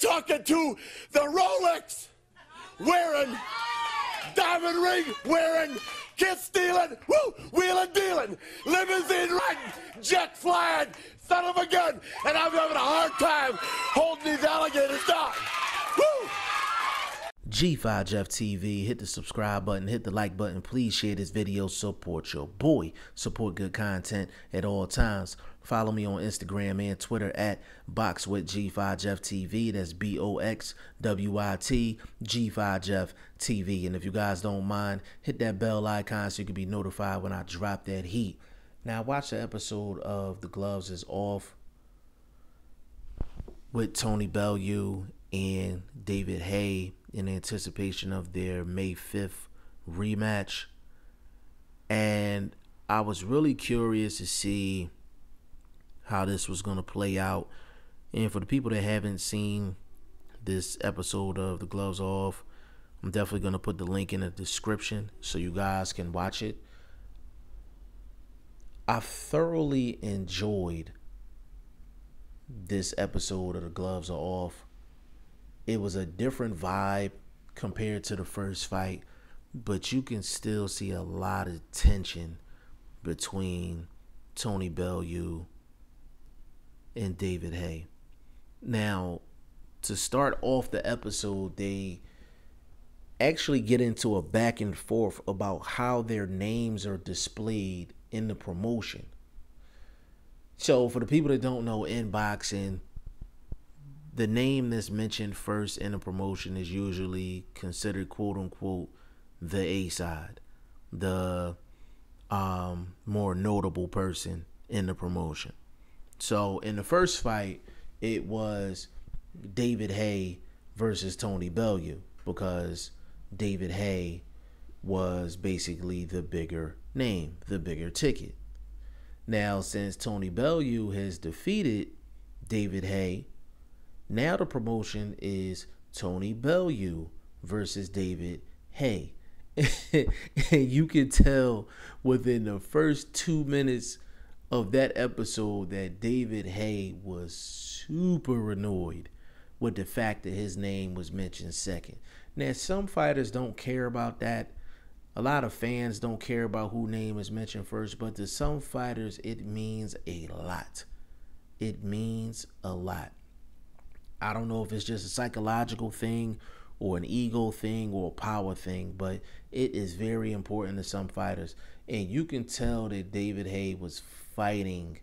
talking to the Rolex wearing, diamond ring wearing, kiss stealing, woo, wheeling dealing, limousine riding, jet flying, son of a gun, and I'm having a hard time holding these alligators down. Woo! G5Jefftv, hit the subscribe button, hit the like button. Please share this video. Support your boy. Support good content at all times. Follow me on Instagram and Twitter at BoxWithG5Jefftv. That's BOXWIT G5Jefftv. And if you guys don't mind, hit that bell icon so you can be notified when I drop that heat. Now, watch the episode of The Gloves Is Off with Tony Bellew and David Haye in anticipation of their May 5th rematch. And I was really curious to see how this was going to play out. And for the people that haven't seen this episode of The Gloves Off, I'm definitely going to put the link in the description so you guys can watch it. I thoroughly enjoyed this episode of The Gloves Are Off. It was a different vibe compared to the first fight, but you can still see a lot of tension between Tony Bellew and David Haye. Now, to start off the episode, they actually get into a back and forth about how their names are displayed in the promotion. So for the people that don't know, in boxing, the name that's mentioned first in a promotion is usually considered, quote unquote, the A side, the more notable person in the promotion. So in the first fight, it was David Haye versus Tony Bellew because David Haye was basically the bigger name, the bigger ticket. Now, since Tony Bellew has defeated David Haye, now the promotion is Tony Bellew versus David Haye. And you can tell within the first 2 minutes of that episode that David Haye was super annoyed with the fact that his name was mentioned second. Now, some fighters don't care about that. A lot of fans don't care about whose name is mentioned first, but to some fighters, it means a lot. It means a lot. I don't know if it's just a psychological thing or an ego thing or a power thing, but it is very important to some fighters. And you can tell that David Haye was fighting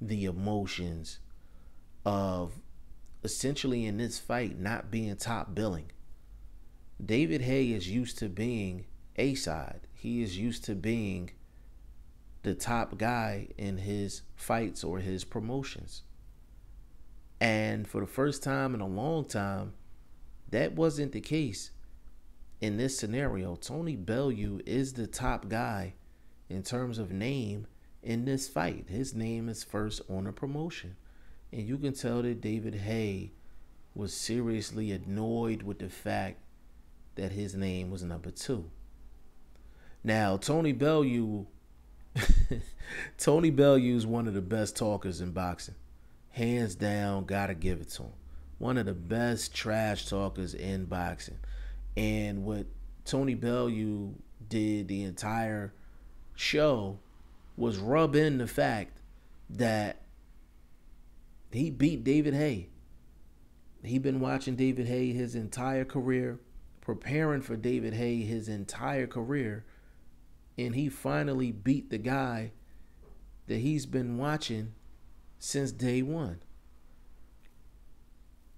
the emotions of essentially in this fight not being top billing. David Haye is used to being A side. He is used to being the top guy in his fights or his promotions. And for the first time in a long time, that wasn't the case in this scenario. Tony Bellew is the top guy in terms of name in this fight. His name is first on the promotion. And you can tell that David Haye was seriously annoyed with the fact that his name was number 2. Now, Tony Bellew is one of the best talkers in boxing. Hands down, gotta give it to him. One of the best trash talkers in boxing. And what Tony Bellew did the entire show was rub in the fact that he beat David Haye. He'd been watching David Haye his entire career, preparing for David Haye his entire career, and he finally beat the guy that he's been watching since day one.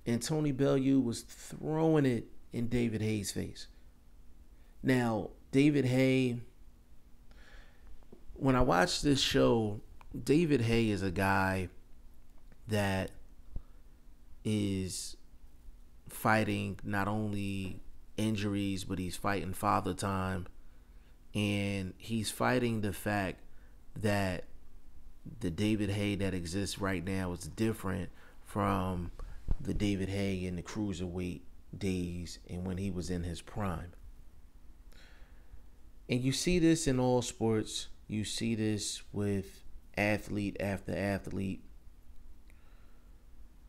And Tony Bellew was throwing it in David Haye's face. Now, David Haye, when I watch this show, David Haye is a guy that is fighting not only injuries, but he's fighting father time. And he's fighting the fact that the David Haye that exists right now is different from the David Haye in the cruiserweight days and when he was in his prime. And you see this in all sports. You see this with athlete after athlete.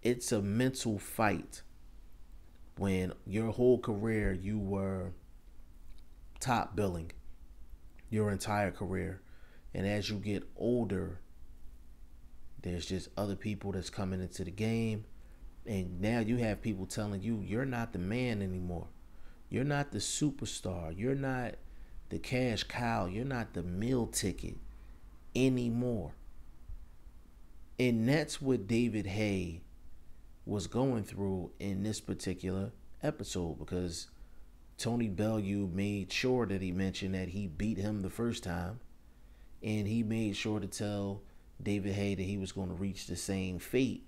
It's a mental fight when your whole career you were top billing your entire career, and as you get older, there's just other people that's coming into the game, and now you have people telling you you're not the man anymore. You're not the superstar. You're not the cash cow. You're not the meal ticket anymore. And that's what David Haye was going through in this particular episode, because Tony Bellew made sure that he mentioned that he beat him the first time, and he made sure to tell David Haye that he was going to reach the same fate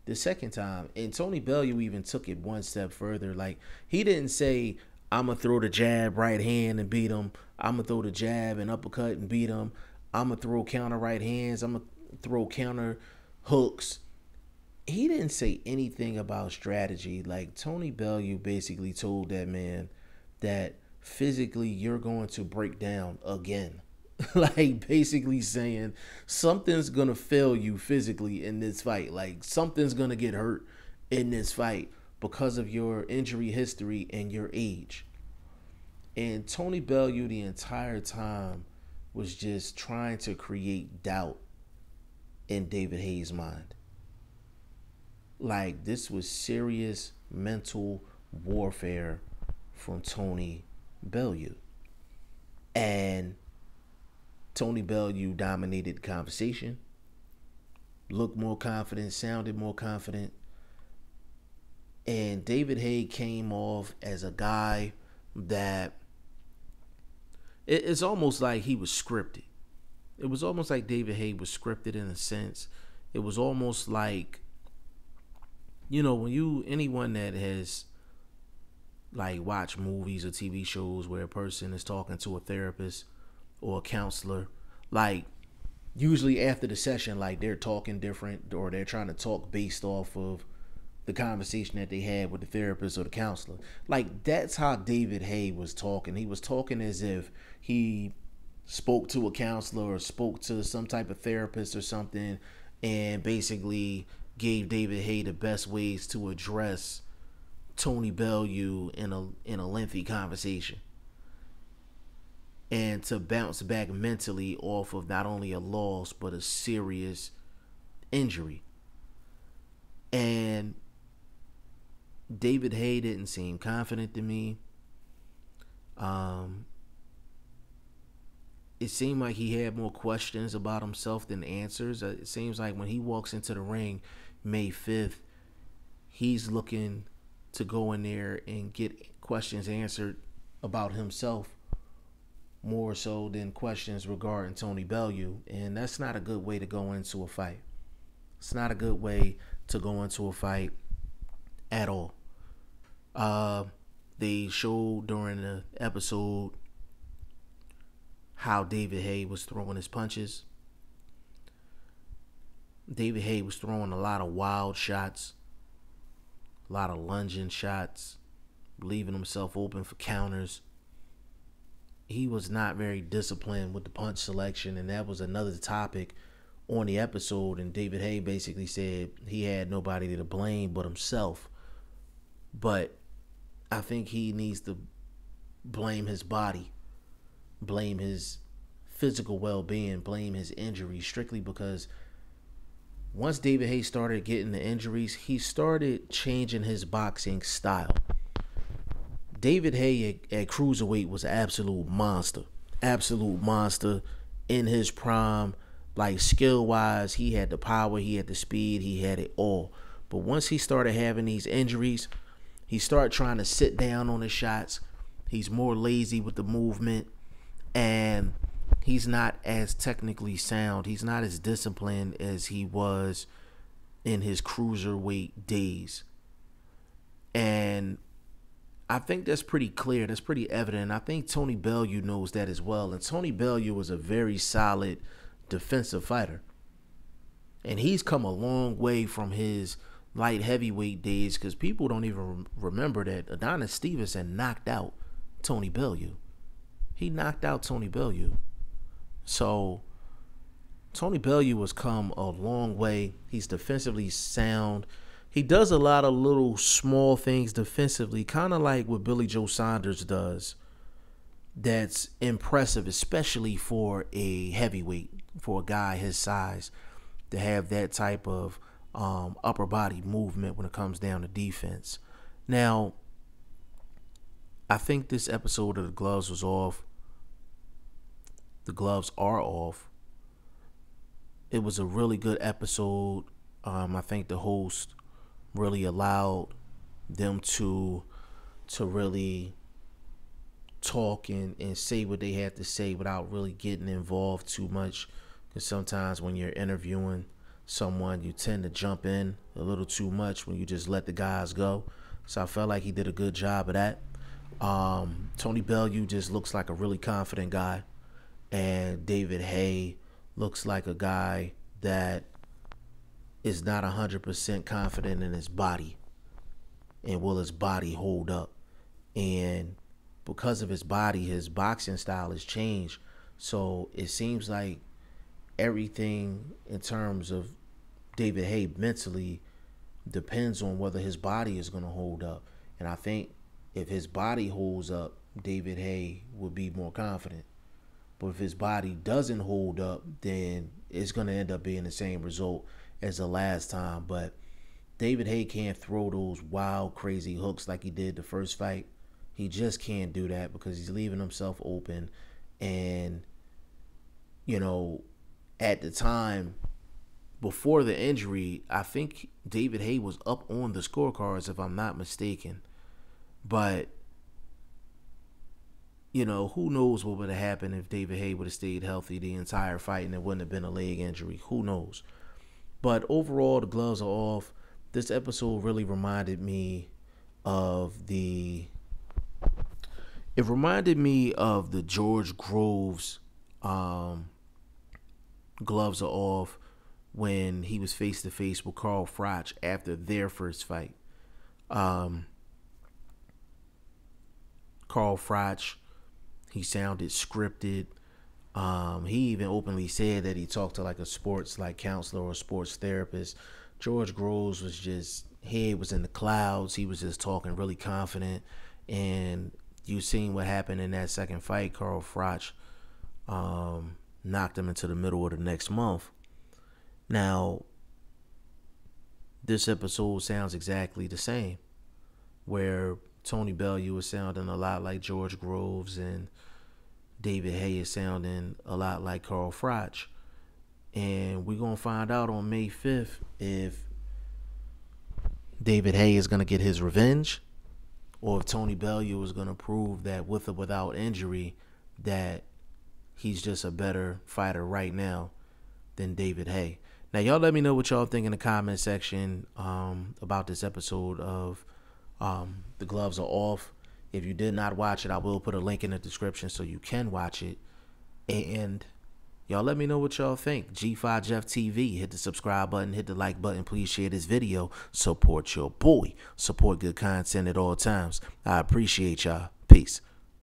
the second time. And Tony Bellew even took it one step further. Like, he didn't say, I'm going to throw the jab right hand and beat him. I'm going to throw the jab and uppercut and beat him. I'm going to throw counter right hands. I'm going to throw counter hooks. He didn't say anything about strategy. Like, Tony Bellew basically told that man that physically you're going to break down again. Like, basically saying something's going to fail you physically in this fight. Like, something's going to get hurt in this fight because of your injury history and your age. And Tony Bellew the entire time was just trying to create doubt in David Haye's mind. Like, this was serious mental warfare from Tony Bellew. And Tony Bellew dominated the conversation, looked more confident, sounded more confident. And David Haye came off as a guy that it's almost like he was scripted. It was almost like David Haye was scripted in a sense. It was almost like, you know, when anyone that has like watched movies or TV shows where a person is talking to a therapist or a counselor, like usually after the session, like they're talking different, or they're trying to talk based off of the conversation that they had with the therapist or the counselor. Like, that's how David Haye was talking. He was talking as if he spoke to a counselor or spoke to some type of therapist or something, and basically gave David Haye the best ways to address Tony Bellew in a lengthy conversation, and to bounce back mentally off of not only a loss but a serious injury. And David Haye didn't seem confident to me. It seemed like he had more questions about himself than answers. It seems like when he walks into the ring May 5th, he's looking to go in there and get questions answered about himself more so than questions regarding Tony Bellew. And that's not a good way to go into a fight. It's not a good way to go into a fight at all. They showed during the episode how David Haye was throwing his punches. David Haye was throwing a lot of wild shots, a lot of lunging shots, leaving himself open for counters. He was not very disciplined with the punch selection, and that was another topic on the episode. And David Haye basically said he had nobody to blame but himself. But I think he needs to blame his body, blame his physical well-being, blame his injuries, strictly because once David Haye started getting the injuries, he started changing his boxing style. David Haye at cruiserweight was an absolute monster in his prime. Like, skill-wise, he had the power, he had the speed, he had it all. But once he started having these injuries, he started trying to sit down on his shots. He's more lazy with the movement, and he's not as technically sound. He's not as disciplined as he was in his cruiserweight days. And I think that's pretty clear. That's pretty evident. I think Tony Bellew knows that as well. And Tony Bellew was a very solid defensive fighter. And he's come a long way from his light heavyweight days, because people don't even remember that Adonis Stevenson knocked out Tony Bellew. He knocked out Tony Bellew. So Tony Bellew has come a long way. He's defensively sound. he does a lot of little small things defensively, kind of like what Billy Joe Saunders does. That's impressive, especially for a heavyweight, for a guy his size, to have that type of upper body movement when it comes down to defense. Now, I think this episode of The Gloves was off. The gloves are off. It was a really good episode. I think the host really allowed them to really talk and say what they had to say without really getting involved too much. Because sometimes when you're interviewing someone, you tend to jump in a little too much when you just let the guys go. So I felt like he did a good job of that. Tony Bellew just looks like a really confident guy. And David Haye looks like a guy that is not 100% confident in his body. And will his body hold up? And because of his body, his boxing style has changed. So it seems like everything in terms of David Haye mentally depends on whether his body is going to hold up. And I think if his body holds up, David Haye would be more confident. But if his body doesn't hold up, then it's going to end up being the same result as the last time. But David Haye can't throw those wild, crazy hooks like he did the first fight. He just can't do that because he's leaving himself open. And, you know, at the time before the injury, I think David Haye was up on the scorecards, if I'm not mistaken. But, you know, who knows what would have happened if David Haye would have stayed healthy the entire fight and it wouldn't have been a leg injury. Who knows? But overall, the gloves are off. This episode really reminded me of the George Groves gloves are off when he was face to face with Carl Froch after their first fight. Carl Froch, he sounded scripted. He even openly said that he talked to like a sports counselor or a sports therapist. George Groves was just, head was in the clouds. He was just talking really confident. And you seen what happened in that second fight. Carl Froch knocked him into the middle of the next month. Now, this episode sounds exactly the same, where Tony Bellew is sounding a lot like George Groves and David Haye is sounding a lot like Carl Froch. And we're going to find out on May 5th if David Haye is going to get his revenge or if Tony Bellew is going to prove that with or without injury that he's just a better fighter right now than David Haye. Now, y'all let me know what y'all think in the comment section about this episode of The Gloves Are Off. If you did not watch it, I will put a link in the description so you can watch it. And y'all let me know what y'all think. G5Jefftv, hit the subscribe button, hit the like button. Please share this video. Support your boy. Support good content at all times. I appreciate y'all. Peace.